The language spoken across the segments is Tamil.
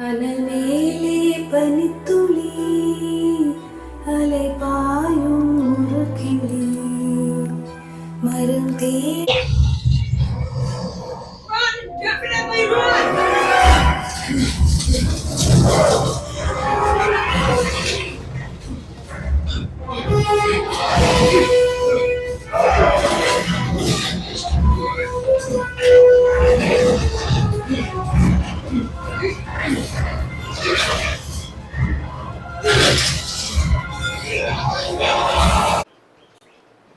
அனமேலே பனித்துளி அலை பாயும் ஒரு கிளி மருந்தே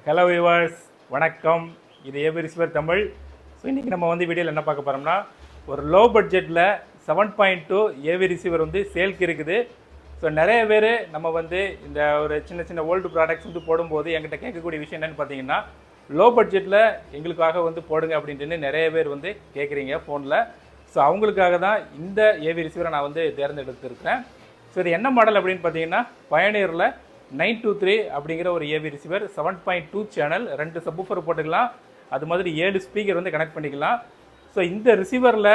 ஹலோ வியூவர்ஸ், வணக்கம். இது ஏபி ரிசீவர் தமிழ். ஸோ இன்றைக்கி நம்ம வந்து வீடியோவில் என்ன பார்க்க போகிறோம்னா, ஒரு லோ பட்ஜெட்டில் 7.2 ஏவி ரிசீவர் வந்து சேல்க்கு இருக்குது. ஸோ நிறைய பேர் நம்ம வந்து இந்த ஒரு சின்ன சின்ன ஓல்டு ப்ராடக்ட்ஸ் வந்து போடும்போது எங்கிட்ட கேட்கக்கூடிய விஷயம் என்னென்னு பார்த்தீங்கன்னா, லோ பட்ஜெட்டில் எங்களுக்காக வந்து போடுங்க அப்படின்ட்டு நிறைய பேர் வந்து கேட்குறீங்க ஃபோனில். ஸோ அவங்களுக்காக தான் இந்த ஏவி ரிசீவரை நான் வந்து தேர்ந்தெடுத்திருக்கிறேன். ஸோ இது என்ன மாடல் அப்படின்னு பார்த்தீங்கன்னா, பயனியரில் 923 அப்படிங்கிற ஒரு ஏவி ரிசீவர், 7.2 சேனல், 2 சப்வூஃபர் போட்டுக்கலாம். அது மாதிரி 7 ஸ்பீக்கர் வந்து கனெக்ட் பண்ணிக்கலாம். ஸோ இந்த ரிசீவரில்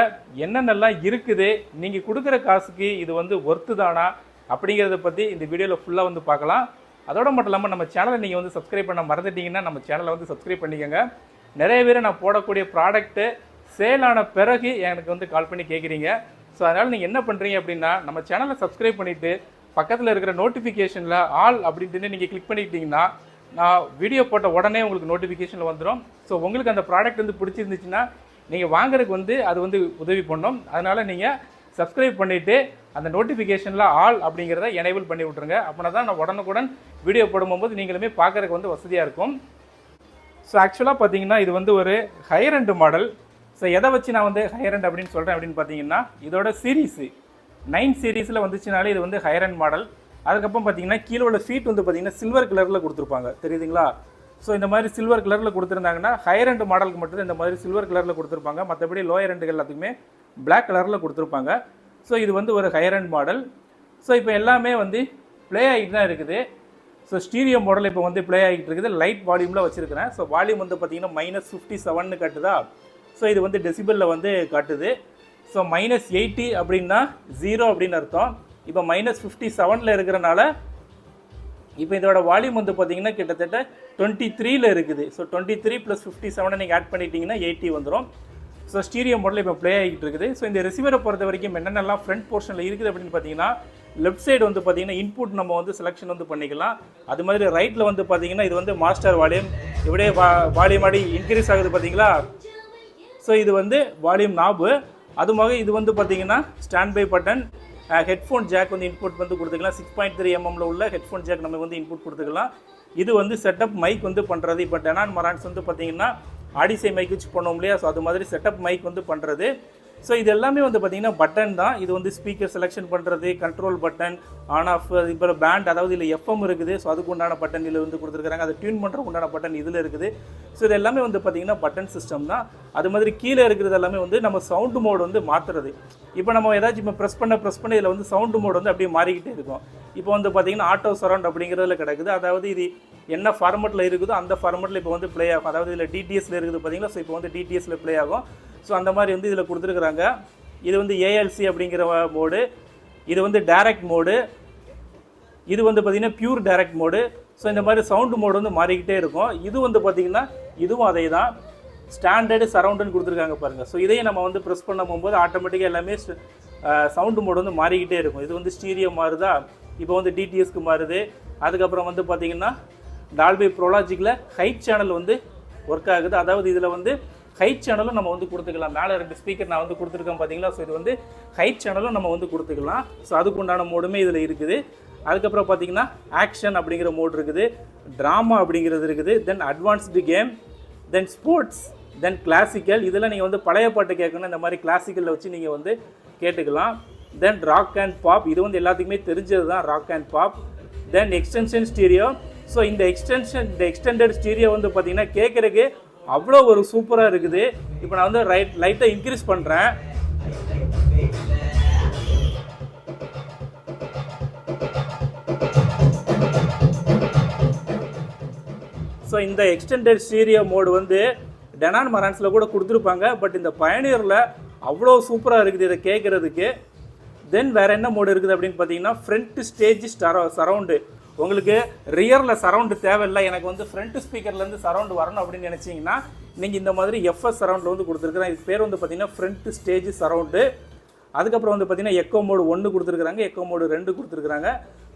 என்னென்னலாம் இருக்குது, நீங்கள் கொடுக்குற காசுக்கு இது வந்து ஒர்த்து தானா அப்படிங்கிறத பற்றி இந்த வீடியோவில் ஃபுல்லாக வந்து பார்க்கலாம். அதோட மட்டும் இல்லாமல் நம்ம சேனலை நீங்கள் வந்து சப்ஸ்கிரைப் பண்ண மறந்துட்டீங்கன்னா நம்ம சேனலை வந்து சப்ஸ்கிரைப் பண்ணிக்கோங்க. நிறைய பேர் நான் போடக்கூடிய ப்ராடக்ட்டு சேல் ஆன பிறகு எனக்கு வந்து கால் பண்ணி கேட்குறீங்க. ஸோ அதனால் நீங்கள் என்ன பண்ணுறீங்க அப்படின்னா, நம்ம சேனலை சப்ஸ்கிரைப் பண்ணிவிட்டு பக்கத்தில் இருக்கிற நோட்டிஃபிகேஷனில் ஆல் அப்படின்ட்டு நீங்கள் கிளிக் பண்ணிக்கிட்டிங்கன்னா நான் வீடியோ போட்ட உடனே உங்களுக்கு நோட்டிஃபிகேஷனில் வந்துடும். ஸோ உங்களுக்கு அந்த ப்ராடக்ட் வந்து பிடிச்சிருந்துச்சுன்னா நீங்கள் வாங்குறதுக்கு வந்து அது வந்து உதவி பண்ணும். அதனால் நீங்கள் சப்ஸ்கிரைப் பண்ணிவிட்டு அந்த நோட்டிஃபிகேஷனில் ஆல் அப்படிங்கிறத எனேபிள் பண்ணி விட்ருங்க. அப்படின்னா தான் நான் உடனுக்குடன் வீடியோ போடும்போது நீங்களுமே பார்க்குறதுக்கு வந்து வசதியாக இருக்கும். ஸோ ஆக்சுவலாக பார்த்தீங்கன்னா இது வந்து ஒரு ஹையர் எண்ட் மாடல். ஸோ எதை வச்சு நான் வந்து ஹையர் எண்ட் அப்படின்னு சொல்கிறேன் அப்படின்னு பார்த்தீங்கன்னா, இதோட சீரீஸு 9 சீரீஸில் வந்துச்சுனாலே இது வந்து ஹையர் எண்ட் மாடல். அதுக்கப்புறம் பார்த்தீங்கன்னா கீழே உள்ள சீட் வந்து பார்த்தீங்கன்னா சில்வர் கலரில் கொடுத்துருப்பாங்க, தெரியுதுங்களா? ஸோ இந்த மாதிரி சில்வர் கலரில் கொடுத்துருந்தாங்கன்னா ஹையர் எண்ட் மாடலுக்கு மட்டும் இந்த மாதிரி சில்வர் கலரில் கொடுத்துருப்பாங்க. மற்றபடி லோயர் எண்டுகள் எல்லாத்துக்குமே பிளாக் கலரில் கொடுத்துருப்பாங்க. ஸோ இது வந்து ஒரு ஹையர் எண்ட் மாடல். ஸோ இப்போ எல்லாமே வந்து ப்ளே ஆகிட்டு தான் இருக்குது. ஸோ ஸ்டீரியோ மாடல் இப்போ வந்து ப்ளே ஆகிட்டு இருக்குது. லைட் வால்யூமில் வச்சுருக்கிறேன். ஸோ வால்யூம் வந்து பார்த்தீங்கன்னா -57 காட்டுதா. ஸோ இது வந்து டெசிபலில் வந்து காட்டுது. ஸோ -80 அப்படின்னா 0 அப்படின்னு அர்த்தம். இப்போ -57 இருக்கிறனால இப்போ இதோட வால்யூம் வந்து பார்த்தீங்கன்னா கிட்டத்தட்ட 23 இருக்குது. ஸோ 23 + 57 நீங்கள் ஆட் பண்ணிட்டீங்கன்னா 80 வந்துடும். ஸோ ஸ்டீரியோ மாடல் இப்போ ப்ளே ஆகிட்டு இருக்குது. ஸோ இந்த ரிசீவரை பொறுத்த வரைக்கும் என்னென்னலாம் ஃப்ரண்ட் போர்ஷனில் இருக்குது அப்படின்னு பார்த்தீங்கன்னா, லெஃப்ட் சைடு வந்து பார்த்தீங்கன்னா இன்புட் நம்ம வந்து செலெக்ஷன் வந்து பண்ணிக்கலாம். அது மாதிரி ரைட்டில் வந்து பார்த்தீங்கன்னா இது வந்து மாஸ்டர் வால்யூம், இப்படியே வால்யூம் ஆடி இன்க்ரீஸ் ஆகுது பார்த்தீங்களா. ஸோ இது வந்து வால்யூம் நாபு. அதுமாக இது வந்து பார்த்தீங்கன்னா stand by button, headphone jack வந்து இன்புட் வந்து கொடுத்துக்கலாம். 6.3 mm உள்ள ஹெட்ஃபோன் ஜாக் நம்ம வந்து இன்புட் கொடுத்துக்கலாம். இது வந்து செட்டப் மைக் வந்து பண்ணுறது. இப்போ டெனான் மரான்ஸ் வந்து பார்த்தீங்கன்னா ஆடிசை மைக் வச்சு பண்ணோம் இல்லையா, ஸோ அது மாதிரி செட்டப் மைக் வந்து பண்ணுறது. ஸோ இது எல்லாமே வந்து பார்த்திங்கன்னா பட்டன் தான். இது வந்து ஸ்பீக்கர் செலெக்ஷன் பண்ணுறது, கண்ட்ரோல் பட்டன், ஆன் ஆஃப், இப்போ பேண்ட், அதாவது இதில் எஃப்எம் இருக்குது. ஸோ அதுக்கு உண்டான பட்டன் இதில் வந்து கொடுத்துருக்காங்க. அதை டியூன் பண்ணுறதுக்கு உண்டான பட்டன் இதில் இருக்குது. ஸோ இது எல்லாமே வந்து பார்த்திங்கன்னா பட்டன் சிஸ்டம் தான். அது மாதிரி கீழே இருக்கிறது எல்லாமே வந்து நம்ம சவுண்டு மோடு வந்து மாற்றுறது. இப்போ நம்ம ஏதாச்சும் இப்போ ப்ரெஸ் பண்ண இதில் வந்து சவுண்டு மோடு வந்து அப்படியே மாறிக்கிட்டே இருக்கும். இப்போ வந்து பார்த்திங்கன்னா ஆட்டோ சரவுண்ட் அப்படிங்கிறதுல கிடக்குது. அதாவது இது என்ன ஃபார்மெட்டில் இருக்குதோ அந்த ஃபார்மெட்டில் இப்போ வந்து ப்ளே ஆகும். அதாவது இதில் டிடிஎஸில் இருக்குது பார்த்தீங்களா. ஸோ இப்போ வந்து டிடிஎஸில் ப்ளே ஆகும். ஸோ அந்த மாதிரி வந்து இதில் கொடுத்துருக்குறாங்க. இது வந்து ஏஎல்சி அப்படிங்கிற மோடு. இது வந்து டைரக்ட் மோடு. இது வந்து பார்த்திங்கன்னா பியூர் டைரக்ட் மோடு. ஸோ இந்த மாதிரி சவுண்டு மோடு வந்து மாறிக்கிட்டே இருக்கும். இது வந்து பார்த்திங்கன்னா இதுவும் அதே தான், ஸ்டாண்டர்டு சரவுண்டுன்னு கொடுத்துருக்காங்க பாருங்கள். ஸோ இதையும் நம்ம வந்து ப்ரெஸ் பண்ண போகும்போது ஆட்டோமேட்டிக்காக எல்லாமே சவுண்டு மோடு வந்து மாறிக்கிட்டே இருக்கும். இது வந்து ஸ்டீரியோ மாறுதா, இப்போ வந்து டிடிஎஸ்க்கு மாறுது. அதுக்கப்புறம் வந்து பார்த்திங்கன்னா டால்பி ப்ரோலாஜிக்கில் ஹைட் சேனல் வந்து ஒர்க் ஆகுது. அதாவது இதில் வந்து ஹைட் சேனலும் நம்ம வந்து கொடுத்துக்கலாம். மேலே 2 ஸ்பீக்கர் நான் வந்து கொடுத்துருக்கேன் பார்த்தீங்களா. ஸோ இது வந்து ஹைட் சேனலும் நம்ம வந்து கொடுத்துக்கலாம். ஸோ அதுக்கு உண்டான மோடுமே இதில் இருக்குது. அதுக்கப்புறம் பார்த்தீங்கன்னா ஆக்ஷன் அப்படிங்கிற மோடு இருக்குது, ட்ராமா அப்படிங்கிறது இருக்குது, தென் அட்வான்ஸ்டு கேம், தென் ஸ்போர்ட்ஸ், தென் கிளாசிக்கல். இதெல்லாம் நீங்கள் வந்து பழைய பாட்டு கேட்கணும், இந்த மாதிரி கிளாசிக்கலில் வச்சு நீங்கள் வந்து கேட்டுக்கலாம். தென் ராக் அண்ட் பாப், இது வந்து எல்லாத்துக்குமே தெரிஞ்சது தான், rock and pop. Then extension stereo. So இந்த எக்ஸ்டெண்டட் ஸ்டீரியோ வந்து பார்த்தீங்கன்னா கேட்குறதுக்கு அவ்வளோ ஒரு சூப்பராக இருக்குது. இப்போ நான் வந்து லைட்டாக இன்க்ரீஸ் பண்ணுறேன். ஸோ இந்த எக்ஸ்டெண்டட் ஸ்டீரியோ மோடு வந்து டெனான் மரான்ஸில் கூட கொடுத்துருப்பாங்க. பட் இந்த பயனியரில் அவ்வளோ சூப்பராக இருக்குது இதை கேட்குறதுக்கு. தென் வேறு என்ன மோடு இருக்குது அப்படின்னு பார்த்தீங்கன்னா ஃப்ரண்ட் ஸ்டேஜ் சரவுண்டு. உங்களுக்கு ரியரில் சரவுண்டு தேவையில்லை, எனக்கு வந்து ஃப்ரண்ட் ஸ்பீக்கர்லேருந்து சரவுண்டு வரணும் அப்படின்னு நினச்சிங்கன்னா நீங்கள் இந்த மாதிரி எஃப்எஸ் சரவுண்டில் வந்து கொடுத்துருக்குறேன். இது பேர் வந்து பார்த்தீங்கன்னா ஃப்ரண்ட் ஸ்டேஜ் சரவுண்டு. அதுக்கப்புறம் வந்து பார்த்தீங்கன்னா எக்கோ மோடு 1 கொடுத்துருக்குறாங்க, எக்கோ மோடு 2 கொடுத்துருக்குறாங்க.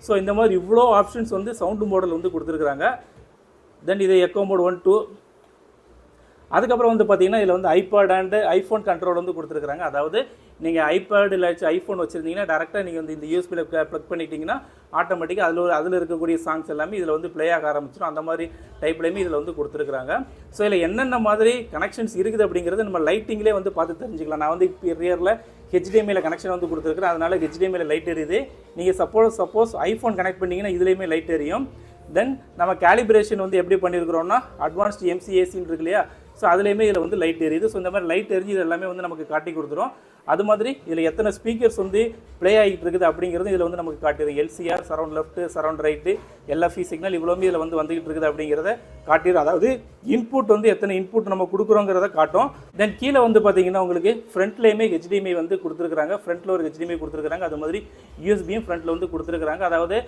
ஸோ இந்த மாதிரி இவ்வளோ ஆப்ஷன்ஸ் வந்து சவுண்டு மோடல் வந்து கொடுத்துருக்குறாங்க. தென் இது எக்கோ மோடு 1, 2. அதுக்கப்புறம் வந்து பார்த்தீங்கன்னா இதில் வந்து ஐபேட் அண்ட் ஐஃபோன் கண்ட்ரோல் வந்து கொடுத்துருக்குறாங்க. அதாவது நீங்கள் ஐபேட் இல்லாச்சும் ஐஃபோன் வச்சுருந்தீங்கன்னா டேரெக்டாக நீங்கள் வந்து இந்த யூஎஸ்பியில் ப்ளக் பண்ணிட்டீங்கன்னா ஆட்டோமேட்டிக்காக அதில் இருக்கக்கூடிய சாங்ஸ் எல்லாமே இதில் வந்து ப்ளே ஆக ஆரம்பிச்சிடும். அந்த மாதிரி டைப்லேயுமே இதில் வந்து கொடுத்துருக்குறாங்க. ஸோ இதில் என்னென்ன மாதிரி கனெக்ஷன்ஸ் இருக்குது அப்படிங்கிறது நம்ம லைட்டிங்லேயே வந்து பார்த்து தெரிஞ்சுக்கலாம். நான் வந்து இப்போ ரியரில் ஹெச்டிஎம்ஐயில் கனெக்ஷன் வந்து கொடுத்துருக்குறேன், அதனால் ஹெச்டிஎம்ஐயில் லைட் எரியுது. நீங்கள் சப்போஸ் ஐஃபோன் கனெக்ட் பண்ணிங்கன்னா இதுலேயுமே லைட் எரியும். தென் நம்ம கேலிப்ரேஷன் வந்து எப்படி பண்ணியிருக்கிறோம்னா அட்வான்ஸ்டு எம்சிஏசின்னு இருக்கு இல்லையா, ஸோ அதுலேயுமே இதில் வந்து லைட் எரியுது. ஸோ இந்த மாதிரி லைட் எரிஞ்சு இது எல்லாமே வந்து நமக்கு காட்டி கொடுத்துரும். அது மாதிரி இதில் எத்தனை ஸ்பீக்கர்ஸ் வந்து ப்ளே ஆகிட்டு இருக்குது அப்படிங்கிறது இதில் வந்து நமக்கு காட்டிடும். LCR, surround left, surround right, LFE signal இவ்வளோமே இதில் வந்து வந்துகிட்டு இருக்குது அப்படிங்கிறத காட்டிடும். அதாவது இன்புட் வந்து எத்தனை இன்புட் நம்ம கொடுக்குறோங்கிறத காட்டும். தென் கீழே வந்து பார்த்தீங்கன்னா உங்களுக்கு ஃப்ரண்ட்லேயுமே ஹெச்டிஎம்ஐ வந்து கொடுத்துருக்காங்க. ஃப்ரண்ட்டில் ஒரு ஹெச்டிஎம்ஐ கொடுத்துருக்காங்க, அது மாதிரி யூஎஸ்பியும் ஃப்ரண்ட்டில் வந்து கொடுத்துருக்காங்க. அதாவது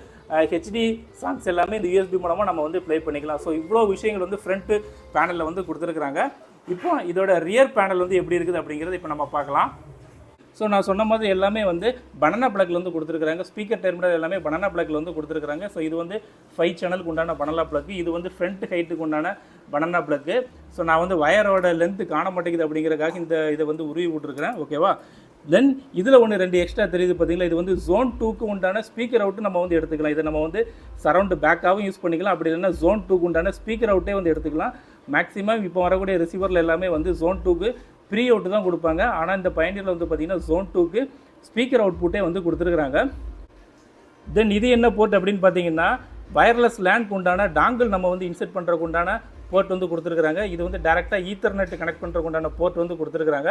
ஹெச்டி சாங்ஸ் எல்லாமே இந்த யூஎஸ்பி மூலமாக நம்ம வந்து ப்ளே பண்ணிக்கலாம். ஸோ இவ்வளோ விஷயங்கள் வந்து ஃப்ரண்ட் பேனலில் வந்து கொடுத்துருக்குறாங்க. இப்போ இதோட ரியர் பேனல் வந்து எப்படி இருக்குது அப்படிங்கிறது இப்போ நம்ம பார்க்கலாம். ஸோ நான் சொன்ன மாதிரி எல்லாமே வந்து பனானா பிளக்கில் வந்து கொடுத்துருக்குறாங்க. ஸ்பீக்கர் டெர்மினல் எல்லாமே பனானா பிளக்கில் வந்து கொடுத்துருக்குறாங்க. ஸோ இது வந்து 5 சேனலுக்கு உண்டான பனானா பிளக்கு, இது வந்து ஃப்ரண்ட் ஹைட்டுக்கு உண்டான பனானா பிளக்கு. ஸோ நான் வந்து வயரோட லென்த்து காண மாட்டேங்குது அப்படிங்கிறதுக்காக இதை வந்து உருவி விட்டுருக்குறேன். ஓகேவா? தென் இதில் 2 எக்ஸ்ட்ரா தெரியுது பார்த்தீங்களா, இது வந்து ஜோன் 2க்கு உண்டான ஸ்பீக்கர் அவுட்டு நம்ம வந்து எடுத்துக்கலாம். இதை நம்ம வந்து சரவுண்டு பேக்காகவும் யூஸ் பண்ணிக்கலாம், அப்படி இல்லைன்னா ஜோன் 2க்கு உண்டான ஸ்பீக்கர் அவுட்டே வந்து எடுத்துக்கலாம். மேக்ஸிமம் இப்போ வரக்கூடிய ரிசீவரில் எல்லாமே வந்து ஜோன் 2க்கு ப்ரீ அவுட்டு தான் கொடுப்பாங்க. ஆனால் இந்த பயணியில் வந்து பார்த்திங்கன்னா ஜோன் 2க்கு ஸ்பீக்கர் அவுட்புட்டே வந்து கொடுத்துருக்குறாங்க. தென் இது என்ன போர்ட் அப்படின்னு பார்த்தீங்கன்னா வயர்லெஸ் லேனுக்கு உண்டான டாங்கிள் நம்ம வந்து இன்செர்ட் பண்ணுறதுக்கு உண்டான போர்ட் வந்து கொடுத்துருக்குறாங்க. இது வந்து டேரெக்டாக ஈத்தர்நெட் கனெக்ட் பண்ணுறதுக்கு உண்டான போர்ட் வந்து கொடுத்துருக்குறாங்க.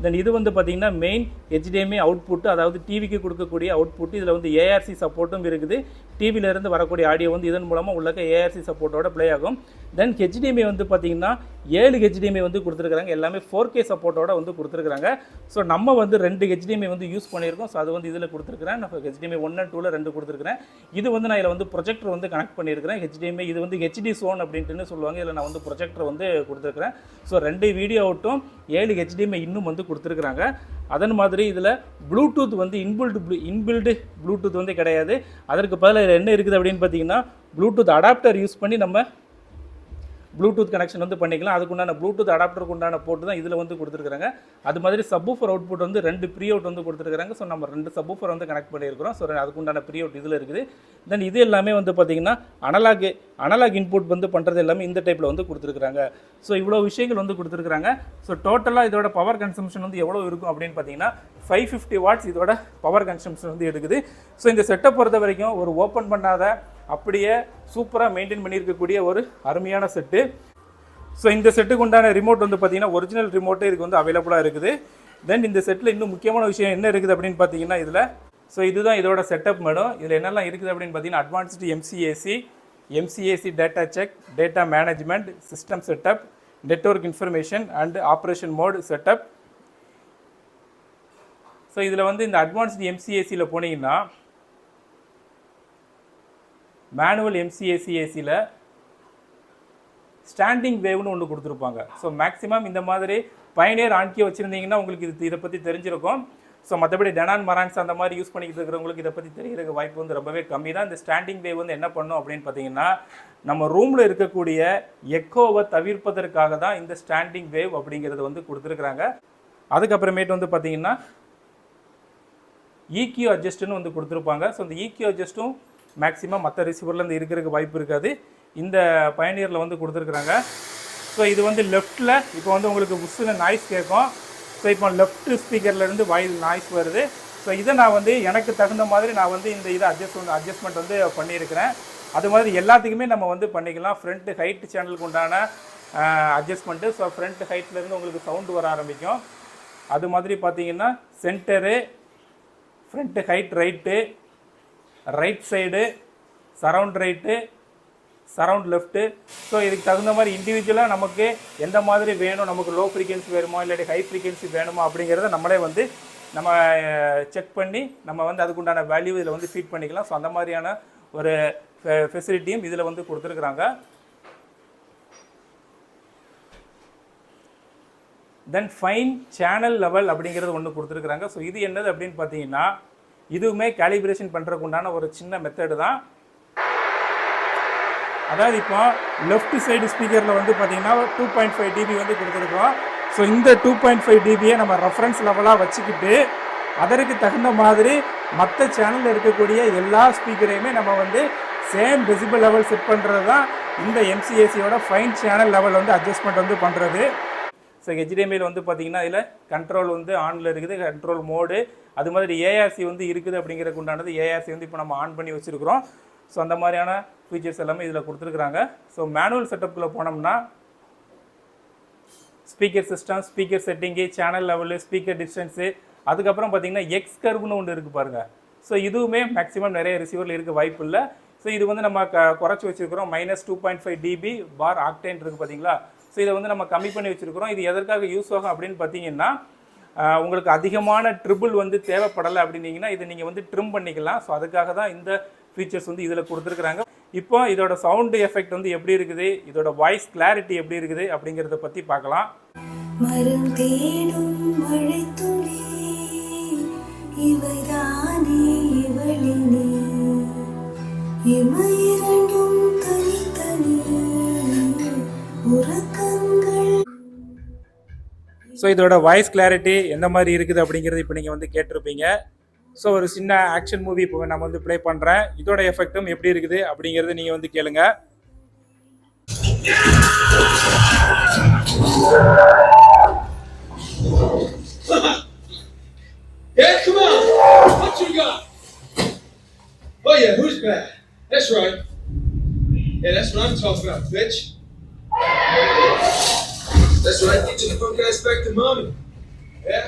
தென் இது வந்து பார்த்திங்கன்னா மெயின் ஹெச்டிஎம்ஐ அவுட்புட், அதாவது டிவிக்கு கொடுக்கக்கூடிய அவுட்புட். இதில் வந்து ஏஆர்சி சப்போர்ட்டும் இருக்குது. டிவியிலேருந்து வரக்கூடிய ஆடியோ வந்து இதன் மூலமாக உள்ள ஏஆர்சி சப்போர்ட்டோட ப்ளே ஆகும். தென் ஹெச்டிஎம்ஐ வந்து பார்த்திங்கன்னா 7 ஹெச்டிஎம்ஐ வந்து கொடுத்துருக்குறாங்க, எல்லாமே 4K சப்போர்ட்டோட வந்து கொடுத்துருக்குறாங்க. ஸோ நம்ம வந்து 2 ஹெச்டிஎம்ஐ வந்து யூஸ் பண்ணியிருக்கோம். ஸோ அது வந்து இதில் கொடுத்துருக்குறேன். நான் ஹெச்டிஎம்ஐ 1 and 2ல் 2 கொடுத்துருக்குறேன். இது வந்து நான் இதில் வந்து ப்ரொஜெக்டர் வந்து கனெக்ட் பண்ணியிருக்கிறேன். ஹெச்டிஎம்ஐ இது வந்து ஹெச்டி சோன் அப்படின்ட்டு சொல்லுவாங்க. இதில் நான் வந்து ப்ரொஜெக்டர் வந்து கொடுத்துருக்குறேன். ஸோ 2 வீடியோ அவுட்டும் 7 ஹெச்டிஎம்ஐ இன்னும் வந்து கொடுத்துருக்குறாங்க. அதன் மாதிரி இதில் ப்ளூடூத் வந்து இன்பில்டு ப்ளூடூத் வந்து கிடையாது. அதற்கு பதிலாக என்ன இருக்குது அப்படின்னு பார்த்தீங்கன்னா ப்ளூடூத் அடாப்டர் யூஸ் பண்ணி நம்ம ப்ளூடூத் கனெக்ஷன் வந்து பண்ணிக்கலாம். அதுக்குண்டான ப்ளூடூத் அடாப்டருக்கு உண்டான போட்டு தான் இதில் வந்து கொடுத்துருக்காங்க. அது மாதிரி சப்வூஃபர் அவுட்புட் வந்து 2 ப்ரீ அவுட் வந்து கொடுத்துருக்காங்க. ஸோ நம்ம 2 சப்வூஃபர் வந்து கனெக்ட் பண்ணியிருக்கிறோம். ஸோ அதுக்குண்டான ப்ரீ அவுட் இதில் இருக்குது. தென் இது எல்லாமே வந்து பார்த்திங்கன்னா அனலாக் இன்புட் வந்து பண்ணுறது எல்லாமே இந்த டைப்பில் வந்து கொடுத்துருக்காங்க. ஸோ இவ்வளோ விஷயங்கள் வந்து கொடுத்துருக்காங்க. ஸோ டோட்டலாக இதோட பவர் கன்சம்ஷன் வந்து எவ்வளோ இருக்கும் அப்படின்னு பார்த்தீங்கன்னா 550 வாட்ஸ் இதோட பவர் கன்சம்ஷன் வந்து எடுக்குது. ஸோ இந்த செட்டப் பொறுத்த வரைக்கும் ஒரு ஓப்பன் பண்ணாத அப்படியே சூப்பராக மெயின்டைன் பண்ணியிருக்கக்கூடிய ஒரு அருமையான செட்டு. ஸோ இந்த செட்டுக்கு உண்டான ரிமோட் வந்து பார்த்தீங்கன்னா ஒரிஜினல் ரிமோட்டு இதுக்கு வந்து அவைலபிளாக இருக்குது. தென் இந்த செட்டில் இன்னும் முக்கியமான விஷயம் என்ன இருக்குது அப்படின்னு பார்த்தீங்கன்னா இதில் ஸோ இதுதான் இதோட செட்டப் மேடம். இதில் என்னெல்லாம் இருக்குது அப்படின்னு பார்த்தீங்கன்னா advanced MCAC data check, data management, system setup, network information and operation mode setup. So இதில் வந்து இந்த அட்வான்ஸ்டு எம்சிஏசியில் போனீங்கன்னா மேனுவல் எம்சிஏசியில் ஸ்டாண்டிங் வேவ்னு ஒன்று கொடுத்துருப்பாங்க. ஸோ மேக்ஸிமம் இந்த மாதிரி பயனியர் ஆன்கே வச்சுருந்தீங்கன்னா உங்களுக்கு இதை பற்றி தெரிஞ்சிருக்கும். ஸோ மற்றபடி டெனான் மரான்ஸ் அந்த மாதிரி யூஸ் பண்ணிக்கிட்டு இருக்கிறவங்களுக்கு இதை பற்றி தெரிகிறதுக்கு வாய்ப்பு வந்து ரொம்பவே கம்மி தான். இந்த ஸ்டாண்டிங் வேவ் வந்து என்ன பண்ணும் அப்படின்னு பார்த்தீங்கன்னா நம்ம ரூமில் இருக்கக்கூடிய எக்கோவை தவிர்ப்பதற்காக தான் இந்த ஸ்டாண்டிங் வேவ் அப்படிங்கிறது வந்து கொடுத்துருக்குறாங்க. அதுக்கப்புறமேட்டு வந்து பார்த்தீங்கன்னா EQ அட்ஜஸ்ட்னு வந்து கொடுத்துருப்பாங்க. ஸோ இந்த EQ அட்ஜஸ்ட்டும் மேக்ஸிமம் மற்ற ரிசீவர்லேருந்து இருக்கிறதுக்கு வாய்ப்பு இருக்காது, இந்த பயனியரில் வந்து கொடுத்துருக்குறாங்க. ஸோ இது வந்து லெஃப்ட்டில் இப்போ வந்து உங்களுக்கு புஷ்ஷுன்னு நாய்ஸ் கேட்கும். ஸோ இப்போ லெஃப்ட் ஸ்பீக்கர்லேருந்து வாயில் நாய்ஸ் வருது. ஸோ இதை நான் வந்து எனக்கு தகுந்த மாதிரி நான் வந்து இந்த இதை அட்ஜஸ்ட்மெண்ட் வந்து பண்ணியிருக்கிறேன். அது மாதிரி எல்லாத்துக்குமே நம்ம வந்து பண்ணிக்கலாம். ஃப்ரண்ட் ஹைட் சேனலுக்கு உண்டான அட்ஜஸ்ட்மெண்ட்டு. ஸோ ஃப்ரண்ட் ஹைட்லேருந்து உங்களுக்கு சவுண்டு வர ஆரம்பிக்கும். அது மாதிரி பார்த்தீங்கன்னா centre, front height right side, surround right, surround left. So இதுக்கு தகுந்த மாதிரி இண்டிவிஜுவலாக நமக்கு எந்த மாதிரி வேணும், நமக்கு லோ ஃப்ரீக்வன்சி வேணுமா இல்லாட்டி ஹை ஃப்ரீக்வன்சி வேணுமா அப்படிங்கிறத நம்மளே வந்து நம்ம செக் பண்ணி நம்ம வந்து அதுக்குண்டான வேல்யூ இதில் வந்து ஃபீட் பண்ணிக்கலாம். ஸோ அந்த மாதிரியான ஒரு ஃபெசிலிட்டியும் இதில் வந்து கொடுத்துருக்குறாங்க. தென் ஃபைன் சேனல் லெவல் அப்படிங்கிறது ஒன்று கொடுத்துருக்குறாங்க. ஸோ இது என்னது அப்படின்னு பார்த்தீங்கன்னா இதுவுமே கேலிப்ரேஷன் பண்ணுறதுக்கு உண்டான ஒரு சின்ன மெத்தடு தான். அதாவது இப்போ லெஃப்ட் சைடு ஸ்பீக்கரில் வந்து பார்த்தீங்கன்னா 2.5 dB வந்து கொடுத்துருக்கோம். ஸோ இந்த 2.5 dBயை நம்ம ரெஃபரன்ஸ் லெவலாக வச்சுக்கிட்டு அதற்கு தகுந்த மாதிரி மற்ற சேனலில் இருக்கக்கூடிய எல்லா ஸ்பீக்கரையுமே நம்ம வந்து சேம் டெசிபல் லெவல் செட் பண்ணுறது தான் இந்த MCACயோட ஃபைன் சேனல் லெவல் வந்து அட்ஜஸ்ட்மெண்ட் வந்து பண்ணுறது. ஸோ HDMIயில் வந்து பார்த்தீங்கன்னா இதில் கண்ட்ரோல் வந்து ஆனில் இருக்குது, கண்ட்ரோல் மோடு, அது மாதிரி ARC வந்து இருக்குது. அப்படிங்கிறதுக்கு உண்டானது ARC வந்து இப்போ நம்ம ஆன் பண்ணி வச்சுருக்கிறோம். ஸோ அந்த மாதிரியான ஃபீச்சர்ஸ் எல்லாமே இதில் கொடுத்துருக்குறாங்க. ஸோ மேனுவல் செட்டப்புக்குள்ளே போனோம்னா speaker system, speaker setting, channel level, speaker distance, அதுக்கப்புறம் பார்த்தீங்கன்னா எக்ஸ் கர்வ்னு ஒன்று இருக்குது பாருங்கள். ஸோ இதுவுமே மேக்ஸிமம் நிறைய ரிசீவரில் இருக்க வாய்ப்பு இல்லை. ஸோ இது வந்து நம்ம குறைச்சி வச்சுருக்கிறோம். -2.5 dB பார் ஆக்டேன் இருக்குது பார்த்தீங்களா. ஸோ இதை வந்து நம்ம கம்மி பண்ணி வச்சுருக்கிறோம். இது எதற்காக யூஸ் ஆகும் அப்படின்னு பார்த்தீங்கன்னா உங்களுக்கு அதிகமான ட்ரிபிள் வந்து தேவைப்படலை அப்படின்னீங்கன்னா இதை நீங்கள் வந்து ட்ரிம் பண்ணிக்கலாம். ஸோ அதுக்காக தான் இந்த ஃபீச்சர்ஸ் வந்து இதில் கொடுத்துருக்குறாங்க. இப்போ இதோட சவுண்டு எஃபெக்ட் வந்து எப்படி இருக்குது, இதோட வாய்ஸ் கிளாரிட்டி எப்படி இருக்குது அப்படிங்கிறத பற்றி பார்க்கலாம். ஸோ இதோட வாய்ஸ் கிளாரிட்டி எந்த மாதிரி இருக்குது அப்படிங்கிறது இப்போ நீங்கள் வந்து கேட்டிருப்பீங்க. ஸோ ஒரு சின்ன ஆக்ஷன் மூவி இப்போ நம்ம வந்து ப்ளே பண்ணுறேன். இதோட எஃபெக்டும் எப்படி இருக்குது அப்படிங்கிறது நீங்கள் வந்து கேளுங்க. Yeah, come on. What you got? Oh yeah, who's back? That's right. Yeah, that's what I'm talking about, bitch. That's right. Get your punk ass back to mommy. Yeah?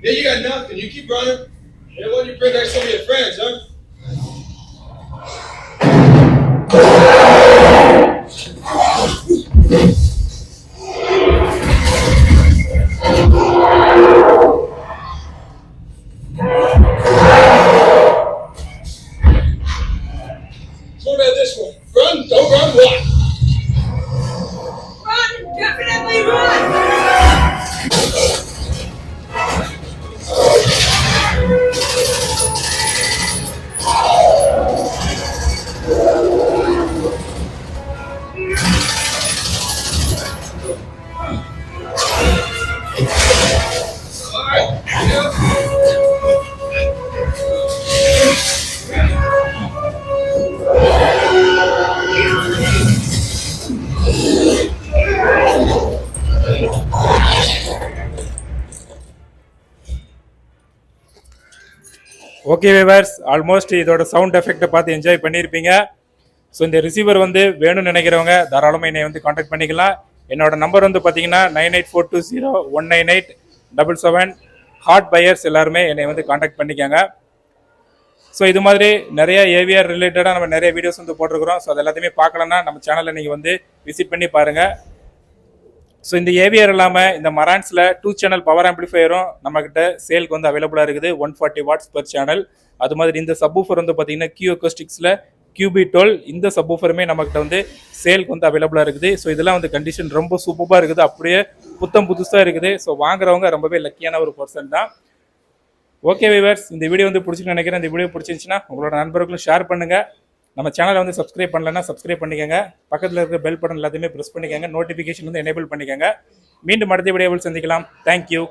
Yeah, you got nothing. You keep running. Yeah, why don't you bring back some of your friends, huh? So what about this one? Run, don't run, what? Run! Definitely run! Okay viewers, almost இதோட சவுண்ட் எஃபெக்ட்டை பார்த்து என்ஜாய் பண்ணியிருப்பீங்க. ஸோ இந்த ரிசீவர் வந்து வேணும்னு நினைக்கிறவங்க தாராளமாக என்னை வந்து காண்டாக்ட் பண்ணிக்கலாம். என்னோட நம்பர் வந்து பார்த்தீங்கன்னா 9842019877. ஹாட் பையர்ஸ் எல்லாருமே என்னை வந்து காண்டாக்ட் பண்ணிக்கோங்க. ஸோ இது மாதிரி நிறைய ஏவிஆர் ரிலேட்டடாக நம்ம நிறைய வீடியோஸ் வந்து போட்டிருக்கிறோம். ஸோ அது எல்லாத்தையுமே பார்க்கலன்னா நம்ம சேனலில் நீங்கள் வந்து விசிட் பண்ணி பாருங்கள். ஸோ இந்த ஏவிஆர் இல்லாமல் இந்த மரான்ஸில் 2 சேனல் பவர் ஆம்பிளிஃபையரும் நம்மக்கிட்ட சேலுக்கு வந்து அவைலபிளாக இருக்குது, 140 watts per சேனல். அது மாதிரி இந்த சப்வூஃபர் வந்து பார்த்தீங்கன்னா Q Acousticsல QB12 இந்த சப்வூஃபருமே நம்மக்கிட்ட வந்து சேலுக்கு வந்து அவைலபிளாக இருக்குது. ஸோ இதெல்லாம் வந்து கண்டிஷன் ரொம்ப சூப்பராக இருக்குது, அப்படியே புத்தம் புதுசாக இருக்குது. ஸோ வாங்குறவங்க ரொம்பவே லக்கியான ஒரு பர்சன் தான். ஓகே வியூவர்ஸ், இந்த வீடியோ வந்து பிடிச்சின்னு நினைக்கிறேன். இந்த வீடியோ பிடிச்சிருந்துச்சுன்னா உங்களோட நண்பர்களும் ஷேர் பண்ணுங்கள். நம்ம சேனலை வந்து சப்ஸ்கிரைப் பண்ணலன்னா சப்ஸ்கிரைப் பண்ணிக்கோங்க. பக்கத்தில் இருக்கிற பெல் பட்டன் எல்லாத்தையுமே ப்ரெஸ் பண்ணிக்கோங்க. நோட்டிஃபிகேஷன் வந்து எனேபிள் பண்ணிக்கோங்க. மீண்டும் அடுத்த வீடியோவில் சந்திக்கலாம். தேங்க்யூ.